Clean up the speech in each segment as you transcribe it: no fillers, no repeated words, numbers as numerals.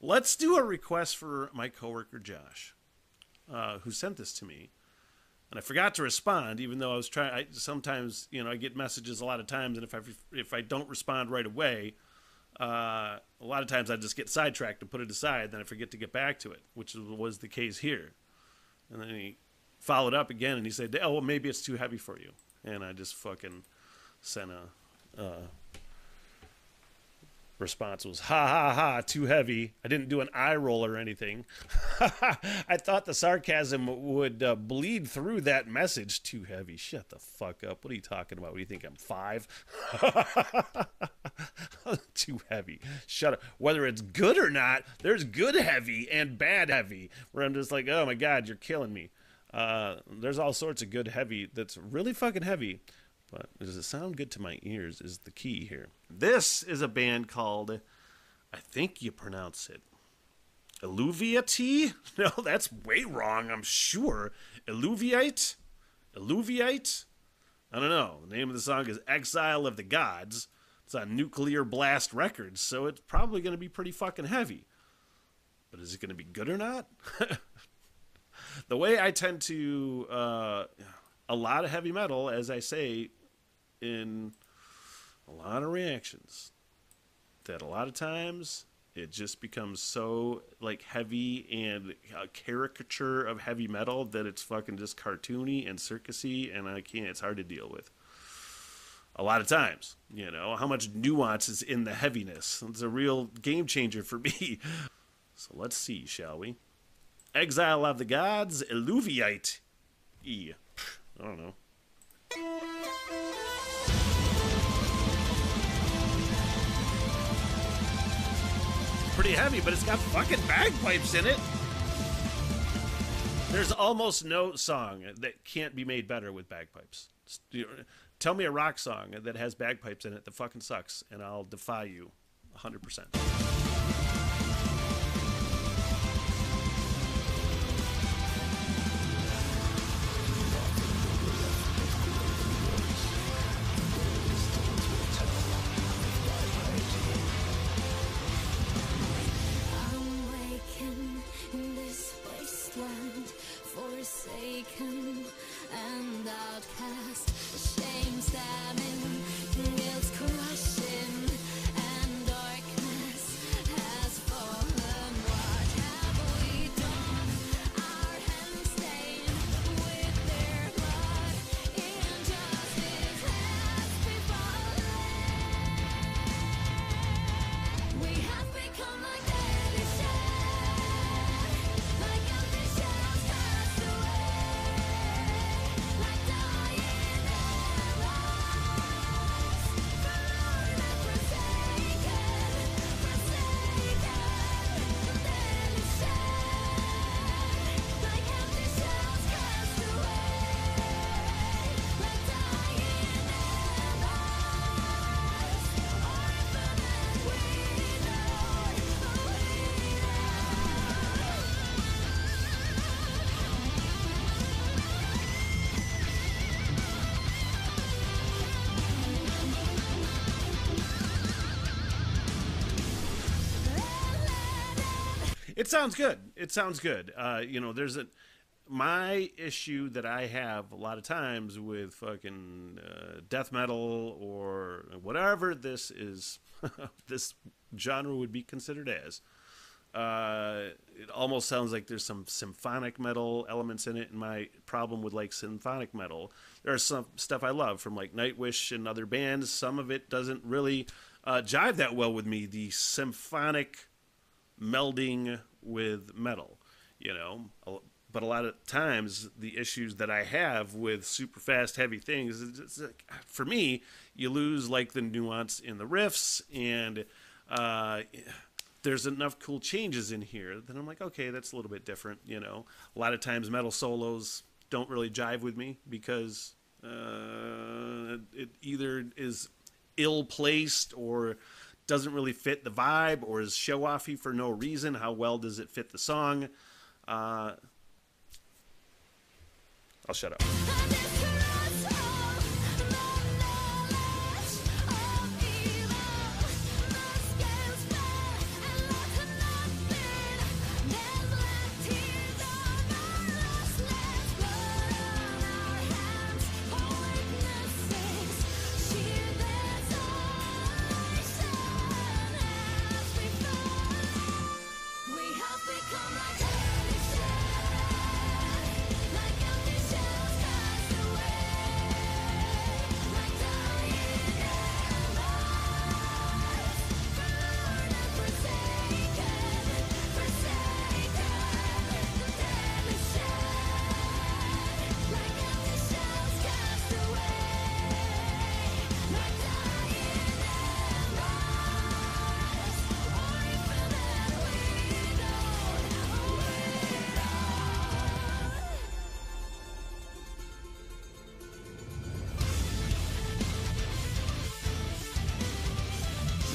Let's do a request for my coworker Josh, who sent this to me, and I forgot to respond, even though I was trying. Sometimes, I get messages a lot of times, and if I don't respond right away, a lot of times I just get sidetracked and put it aside, then I forget to get back to it, which was the case here. And then he followed up again, and he said, "Oh, well, maybe it's too heavy for you," and I just fucking sent a response was, ha ha ha, too heavy. I didn't do an eye roll or anything. I thought the sarcasm would bleed through that message. Too heavy. Shut the fuck up. What are you talking about? What do you think, I'm 5? Too heavy. Shut up. Whether it's good or not, there's good heavy and bad heavy, where I'm just like, oh my God, you're killing me. There's all sorts of good heavy that's really fucking heavy. But does it sound good to my ears is the key here. This is a band called, I think you pronounce it, Eluvietie? No, that's way wrong, I'm sure. Eluvietie? Eluvietie? I don't know. The name of the song is Exile of the Gods. It's on Nuclear Blast Records, so it's probably going to be pretty fucking heavy. But is it going to be good or not? The way I tend to... a lot of heavy metal, as I say, in a lot of reactions, that a lot of times it just becomes so like heavy and a caricature of heavy metal that it's fucking just cartoony and circusy, and I can't. It's hard to deal with. A lot of times, how much nuance is in the heaviness. It's a real game changer for me. So let's see, shall we? Exile of the Gods, Eluvietie. I don't know. Pretty heavy, but it's got fucking bagpipes in it. There's almost no song that can't be made better with bagpipes. Tell me a rock song that has bagpipes in it that fucking sucks, and I'll defy you 100%. Forsaken and outcast, shame stabbing, guilt crushing, and darkness has fallen. What have we done? Our hands stained with their blood, injustice has befallen. We have become like deadly shadows, like empty shells cast away, like dying arrows, forlorn and forsaken, deadly shadows, like empty shells cast away, like dying arrows, orphan and widowed, It sounds good. It sounds good. There's my issue that I have a lot of times with fucking death metal or whatever this is, this genre would be considered as. It almost sounds like there's some symphonic metal elements in it. And my problem with like symphonic metal, there's some stuff I love from like Nightwish and other bands. Some of it doesn't really jive that well with me. The symphonic melding with metal, but a lot of times the issues that I have with super fast heavy things, it's like, for me, you lose like the nuance in the riffs, and there's enough cool changes in here that I'm like, okay, that's a little bit different. A lot of times metal solos don't really jive with me because it either is ill placed or doesn't really fit the vibe, or is show-offy for no reason. How well does it fit the song? I'll shut up.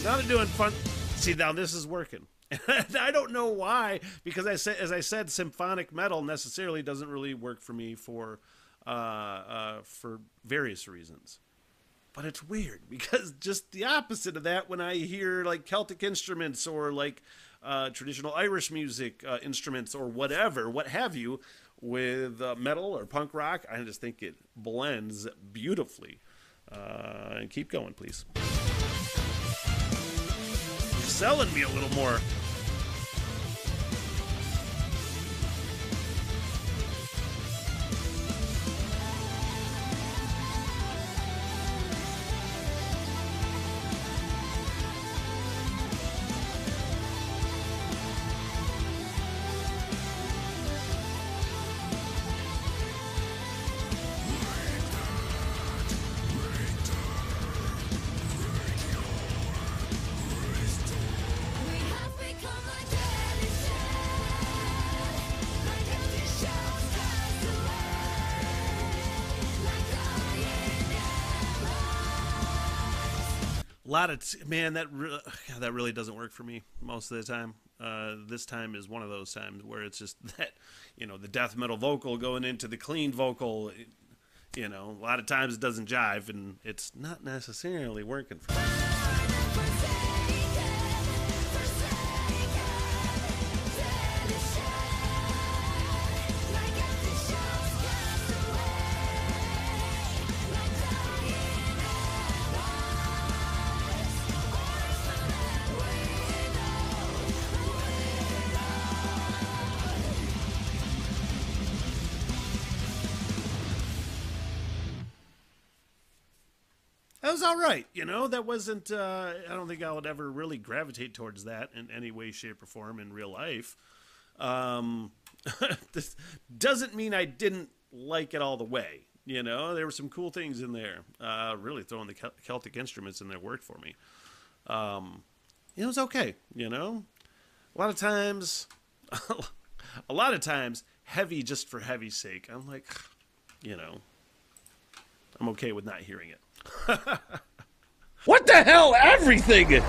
Now they're doing fun. See, now this is working. I don't know why, because as I said, symphonic metal necessarily doesn't really work for me for various reasons. But it's weird because just the opposite of that, when I hear like Celtic instruments or like traditional Irish music instruments or whatever, what have you, with metal or punk rock, I just think it blends beautifully. And keep going, please. You're selling me a little more. We have become like dead and like empty shells cast away, like dying arrows. A lot of man, that really doesn't work for me most of the time. This time is one of those times where it's just that, the death metal vocal going into the clean vocal. A lot of times it doesn't jive, and it's not necessarily working for me. That was all right, That wasn't. I don't think I would ever really gravitate towards that in any way, shape, or form in real life. This doesn't mean I didn't like it all the way. There were some cool things in there. Really throwing the Celtic instruments in there worked for me. It was okay. A lot of times, heavy just for heavy's sake. I'm like, I'm okay with not hearing it. What the hell? Everything!